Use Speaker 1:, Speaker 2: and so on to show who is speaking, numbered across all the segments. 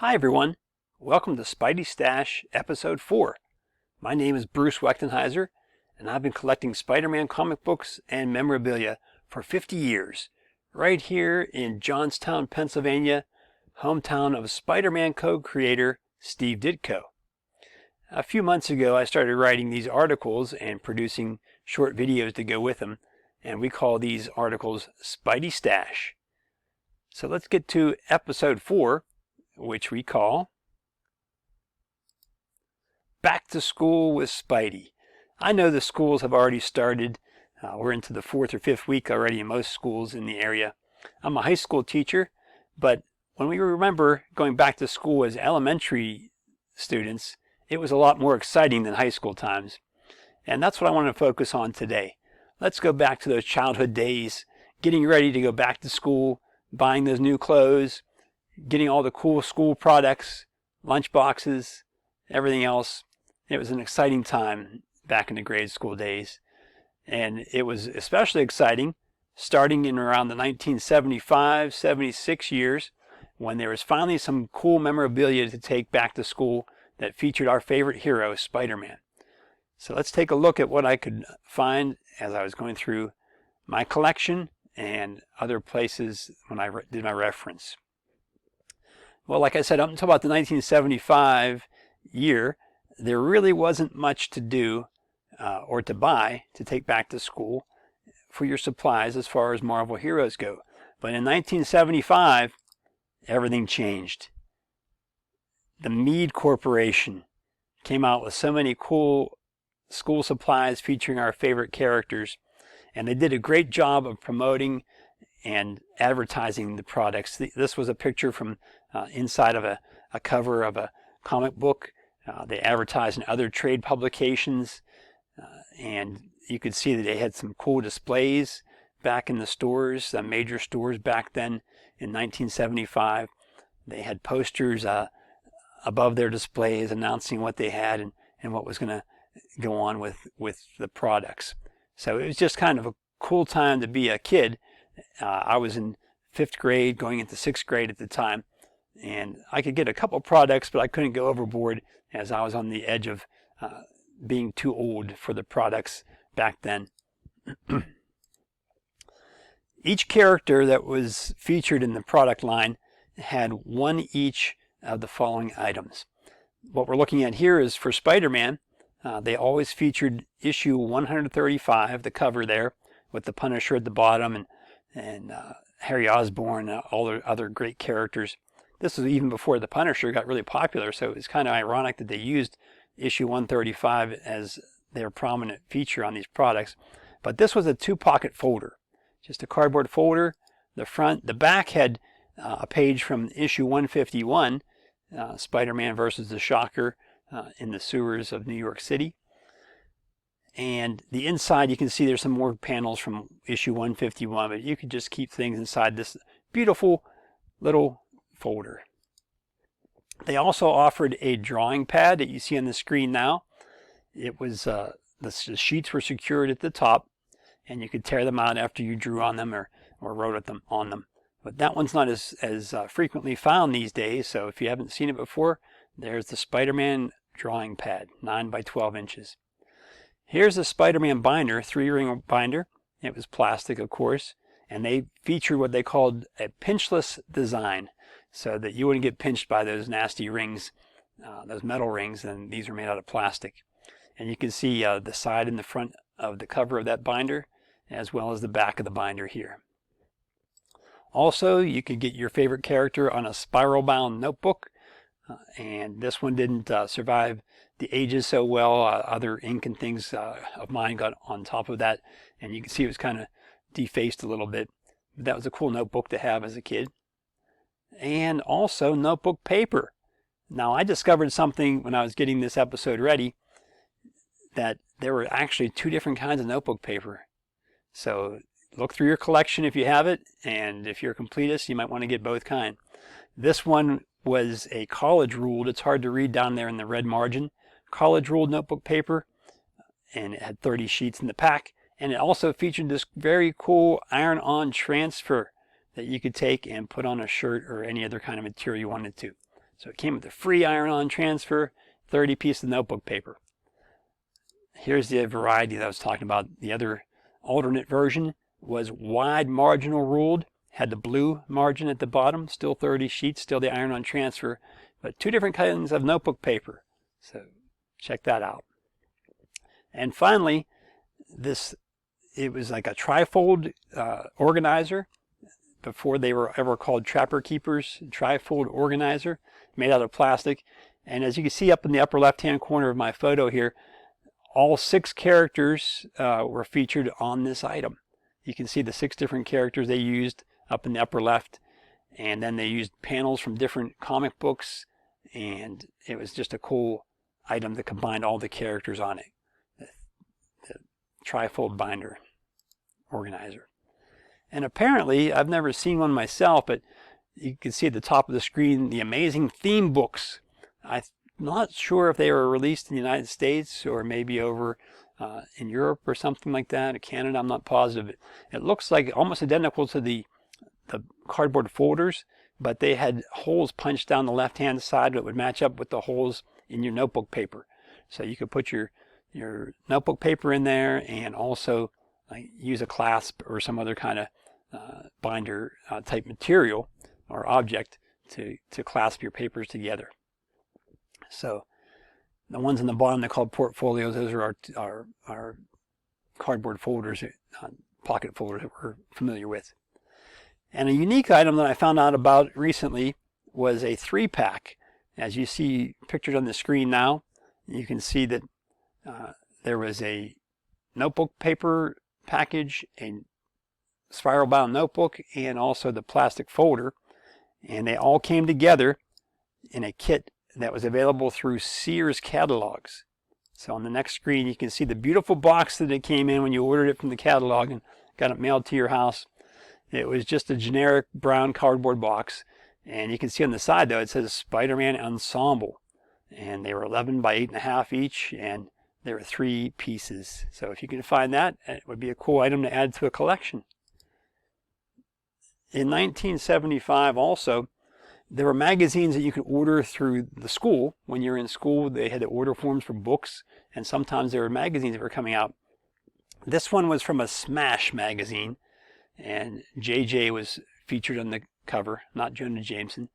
Speaker 1: Hi everyone, welcome to Spidey Stash Episode 4. My name is Bruce Wechtenheiser, and I've been collecting Spider-Man comic books and memorabilia for 50 years, right here in Johnstown, Pennsylvania, hometown of Spider-Man co-creator Steve Ditko. A few months ago I started writing these articles and producing short videos to go with them, and we call these articles Spidey Stash. So let's get to Episode 4, which we call Back to School with Spidey. I know the schools have already started. We're into the 4th or 5th week already in most schools in the area. I'm a high school teacher, but when we remember going back to school as elementary students, it was a lot more exciting than high school times. And that's what I want to focus on today. Let's go back to those childhood days, getting ready to go back to school, buying those new clothes, getting all the cool school products, lunchboxes, everything else. It was an exciting time back in the grade school days. And it was especially exciting starting in around the 1975-76 years when there was finally some cool memorabilia to take back to school that featured our favorite hero, Spider-Man. So let's take a look at what I could find as I was going through my collection and other places when I did my reference. Well, like I said, up until about the 1975 year, there really wasn't much to do or to buy to take back to school for your supplies as far as Marvel heroes go. But in 1975, everything changed. The Meade Corporation came out with so many cool school supplies featuring our favorite characters, and they did a great job of promoting and advertising the products. This was a picture from inside of a cover of a comic book. They advertised in other trade publications, and you could see that they had some cool displays back in the stores, the major stores back then in 1975. They had posters above their displays announcing what they had and what was going to go on with the products. So it was just kind of a cool time to be a kid. I was in 5th grade, going into 6th grade at the time, and I could get a couple products, but I couldn't go overboard as I was on the edge of being too old for the products back then. Each character that was featured in the product line had one each of the following items. What we're looking at here is for Spider-Man. They always featured issue 135, the cover there, with the Punisher at the bottom and Harry Osborn and all the other great characters. This was even before the Punisher got really popular, so it was kind of ironic that they used issue 135 as their prominent feature on these products. But this was a 2-pocket folder, just a cardboard folder. The back had a page from issue 151, Spider-Man versus the Shocker in the sewers of New York City. And the inside, you can see there's some more panels from issue 151, but you could just keep things inside this beautiful little folder. They also offered a drawing pad that you see on the screen now. It was the sheets were secured at the top, and you could tear them out after you drew on them or wrote on them. But that one's not as frequently found these days, so if you haven't seen it before, there's the Spider-Man drawing pad, 9 by 12 inches. Here's the Spider-Man binder, 3-ring binder. It was plastic, of course, and they featured what they called a pinchless design, so that you wouldn't get pinched by those nasty rings, those metal rings, and these are made out of plastic. And you can see the side and the front of the cover of that binder, as well as the back of the binder here. Also, you could get your favorite character on a spiral-bound notebook, and this one didn't survive the ages so well. Other ink and things of mine got on top of that, and you can see it was kind of defaced a little bit. But that was a cool notebook to have as a kid. And also notebook paper. Now, I discovered something when I was getting this episode ready, that there were actually 2 different kinds of notebook paper. So look through your collection if you have it, and if you're a completist, you might want to get both kinds. This one was a college ruled. It's hard to read down there in the red margin. College ruled notebook paper, and it had 30 sheets in the pack, and it also featured this very cool iron-on transfer that you could take and put on a shirt or any other kind of material you wanted to. So it came with a free iron-on transfer, 30 pieces of notebook paper. Here's the variety that I was talking about. The other alternate version was wide marginal ruled, had the blue margin at the bottom, still 30 sheets, still the iron-on transfer, but two different kinds of notebook paper. So check that out. And finally, it was like a trifold organizer. Before they were ever called Trapper Keepers, trifold organizer made out of plastic. And as you can see up in the upper left-hand corner of my photo here, all 6 characters were featured on this item. You can see the 6 different characters they used up in the upper left, and then they used panels from different comic books, and it was just a cool item that combined all the characters on it. The trifold binder organizer. And apparently, I've never seen one myself, but you can see at the top of the screen the amazing theme books. I'm not sure if they were released in the United States or maybe over in Europe or something like that, or Canada, I'm not positive. It looks like almost identical to the cardboard folders, but they had holes punched down the left-hand side that would match up with the holes in your notebook paper. So you could put your notebook paper in there and also use a clasp or some other kind of binder type material or object to clasp your papers together. So the ones on the bottom, they're called portfolios. Those are our cardboard folders, pocket folders that we're familiar with. And a unique item that I found out about recently was a 3-pack. As you see pictured on the screen now, you can see that there was a notebook paper package, a spiral bound notebook, and also the plastic folder, and they all came together in a kit that was available through Sears catalogs. So on the next screen you can see the beautiful box that it came in when you ordered it from the catalog and got it mailed to your house. It was just a generic brown cardboard box, and you can see on the side though it says Spider-Man Ensemble, and they were 11 by 8.5 each, and there were 3 pieces. So if you can find that, it would be a cool item to add to a collection. In 1975 also, there were magazines that you could order through the school. When you're in school, they had the order forms for books, and sometimes there were magazines that were coming out. This one was from a Smash magazine, and JJ was featured on the cover, not Jonah Jameson.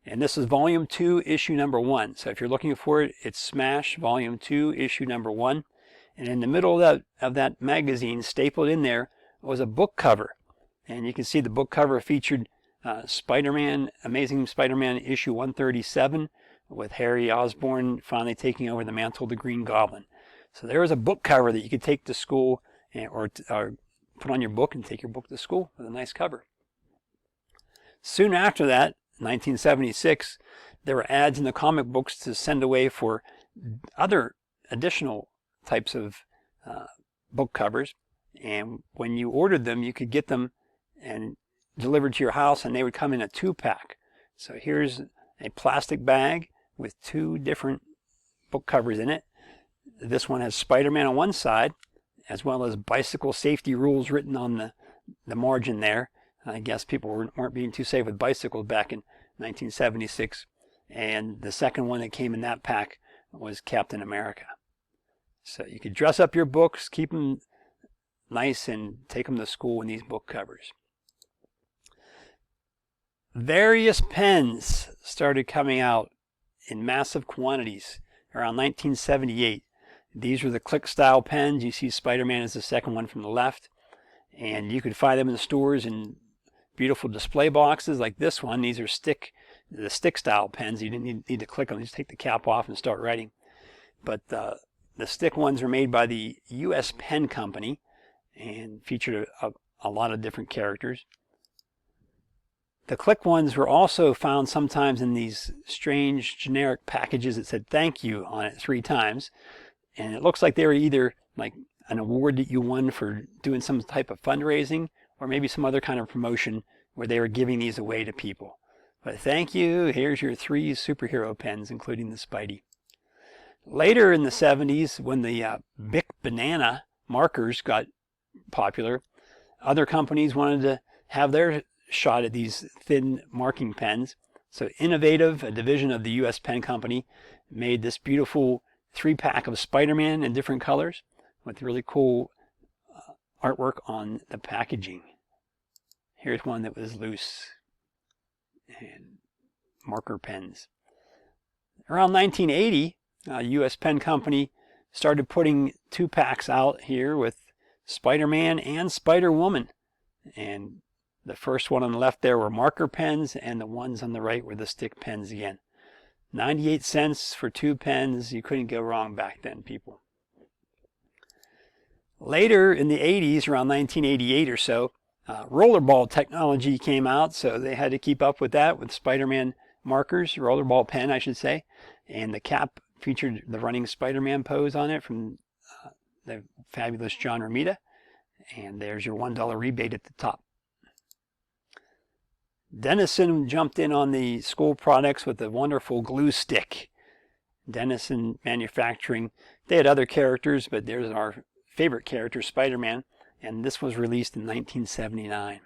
Speaker 1: And this is Volume 2, Issue Number 1. So if you're looking for it, it's Smash, Volume 2, Issue Number 1. And in the middle of that magazine, stapled in there, was a book cover. And you can see the book cover featured Spider-Man, Amazing Spider-Man Issue 137, with Harry Osborn finally taking over the mantle of the Green Goblin. So there was a book cover that you could take to school, or put on your book and take your book to school with a nice cover. Soon after that, 1976, there were ads in the comic books to send away for other additional types of book covers, and when you ordered them, you could get them and delivered to your house, and they would come in a 2-pack. So here's a plastic bag with 2 different book covers in it. This one has Spider-Man on one side, as well as bicycle safety rules written on the margin there. I guess people weren't being too safe with bicycles back in 1976. And the second one that came in that pack was Captain America. So you could dress up your books, keep them nice, and take them to school in these book covers. Various pens started coming out in massive quantities around 1978. These were the click style pens. You see Spider-Man is the second one from the left. And you could find them in the stores in beautiful display boxes like this one. These are the stick style pens. You didn't need to click them. You just take the cap off and start writing. But the stick ones are made by the U.S. Pen Company and featured a lot of different characters. The click ones were also found sometimes in these strange generic packages that said thank you on it 3 times. And it looks like they were either like an award that you won for doing some type of fundraising, or maybe some other kind of promotion where they were giving these away to people. But thank you, here's your 3 superhero pens, including the Spidey. Later in the 70s, when the Bic Banana markers got popular, other companies wanted to have their shot at these thin marking pens. So Innovative, a division of the U.S. Pen Company, made this beautiful 3-pack of Spider-Man in different colors with really cool artwork on the packaging. Here's one that was loose, and marker pens. Around 1980, U.S. Pen Company started putting 2-packs out here with Spider-Man and Spider-Woman. And the first one on the left there were marker pens, and the ones on the right were the stick pens again. 98 cents for 2 pens. You couldn't go wrong back then, people. Later in the 80s, around 1988 or so, rollerball technology came out, so they had to keep up with that with Spider-Man markers, rollerball pen, I should say. And the cap featured the running Spider-Man pose on it from the fabulous John Romita. And there's your $1 rebate at the top. Dennison jumped in on the school products with the wonderful glue stick. Dennison Manufacturing. They had other characters, but there's our favorite character, Spider-Man. And this was released in 1979.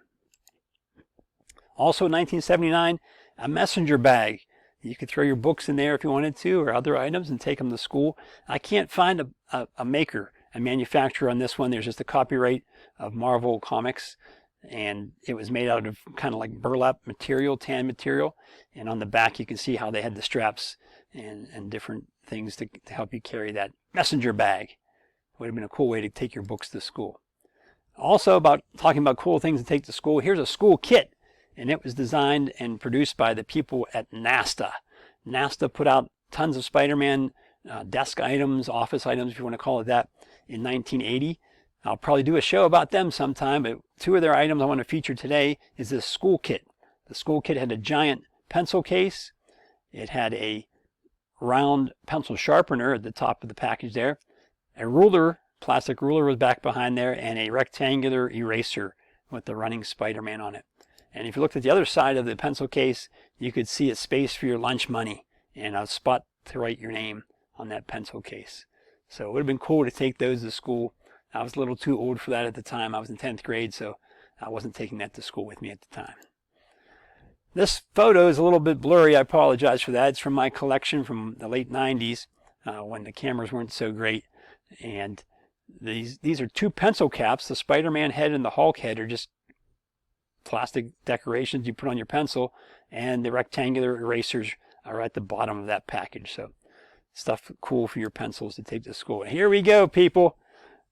Speaker 1: Also in 1979, a messenger bag. You could throw your books in there if you wanted to, or other items, and take them to school. I can't find a maker, a manufacturer on this one. There's just a copyright of Marvel Comics, and it was made out of kind of like burlap material, tan material. And on the back, you can see how they had the straps and different things to help you carry that messenger bag. Would have been a cool way to take your books to school. Also, talking about cool things to take to school, here's a school kit. And it was designed and produced by the people at NASA. NASA put out tons of Spider-Man desk items, office items, if you want to call it that, in 1980. I'll probably do a show about them sometime, but 2 of their items I want to feature today is this school kit. The school kit had a giant pencil case. It had a round pencil sharpener at the top of the package there. A ruler, plastic ruler was back behind there, and a rectangular eraser with the running Spider-Man on it. And if you looked at the other side of the pencil case, you could see a space for your lunch money and a spot to write your name on that pencil case. So it would have been cool to take those to school. I was a little too old for that at the time. I was in 10th grade, so I wasn't taking that to school with me at the time. This photo is a little bit blurry. I apologize for that. It's from my collection from the late 90s when the cameras weren't so great. And these are 2 pencil caps. The Spider-Man head and the Hulk head are just plastic decorations you put on your pencil, and the rectangular erasers are at the bottom of that package. So stuff cool for your pencils to take to school. And here we go, people.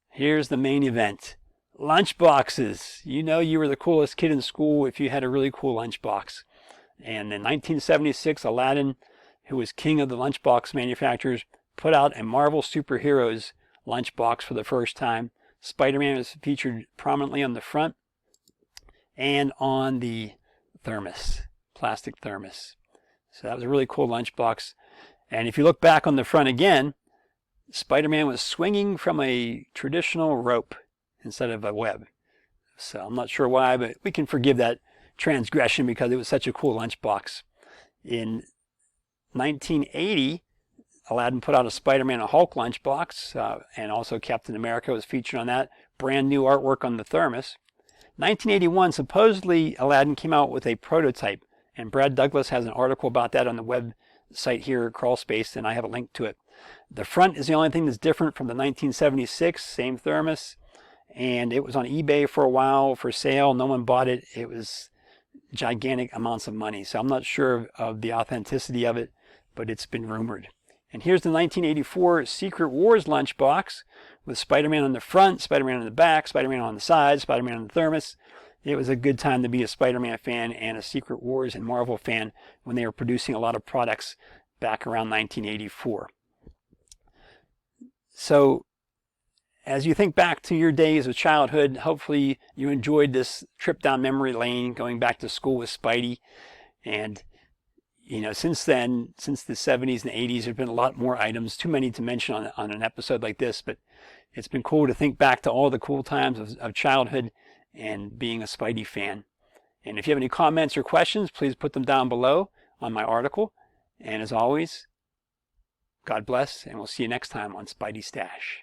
Speaker 1: Here's the main event. Lunchboxes. You know you were the coolest kid in school if you had a really cool lunchbox. And in 1976, Aladdin, who was king of the lunchbox manufacturers, put out a Marvel Superheroes lunchbox for the first time. Spider-Man was featured prominently on the front and on the thermos, plastic thermos. So that was a really cool lunchbox. And if you look back on the front again, Spider-Man was swinging from a traditional rope instead of a web. So I'm not sure why, but we can forgive that transgression because it was such a cool lunchbox. In 1980, Aladdin put out a Spider-Man and Hulk lunchbox, and also Captain America was featured on that. Brand new artwork on the thermos. 1981, supposedly Aladdin came out with a prototype, and Brad Douglas has an article about that on the website here at Crawlspace, and I have a link to it. The front is the only thing that's different from the 1976, same thermos, and it was on eBay for a while for sale. No one bought it. It was gigantic amounts of money, so I'm not sure of the authenticity of it, but it's been rumored. And here's the 1984 Secret Wars lunchbox with Spider-Man on the front, Spider-Man on the back, Spider-Man on the side, Spider-Man on the thermos. It was a good time to be a Spider-Man fan and a Secret Wars and Marvel fan when they were producing a lot of products back around 1984. So as you think back to your days of childhood, hopefully you enjoyed this trip down memory lane, going back to school with Spidey. And you know, since then, since the 70s and 80s, there's been a lot more items, too many to mention on an episode like this, but it's been cool to think back to all the cool times of childhood and being a Spidey fan. And if you have any comments or questions, please put them down below on my article. And as always, God bless, and we'll see you next time on Spidey Stash.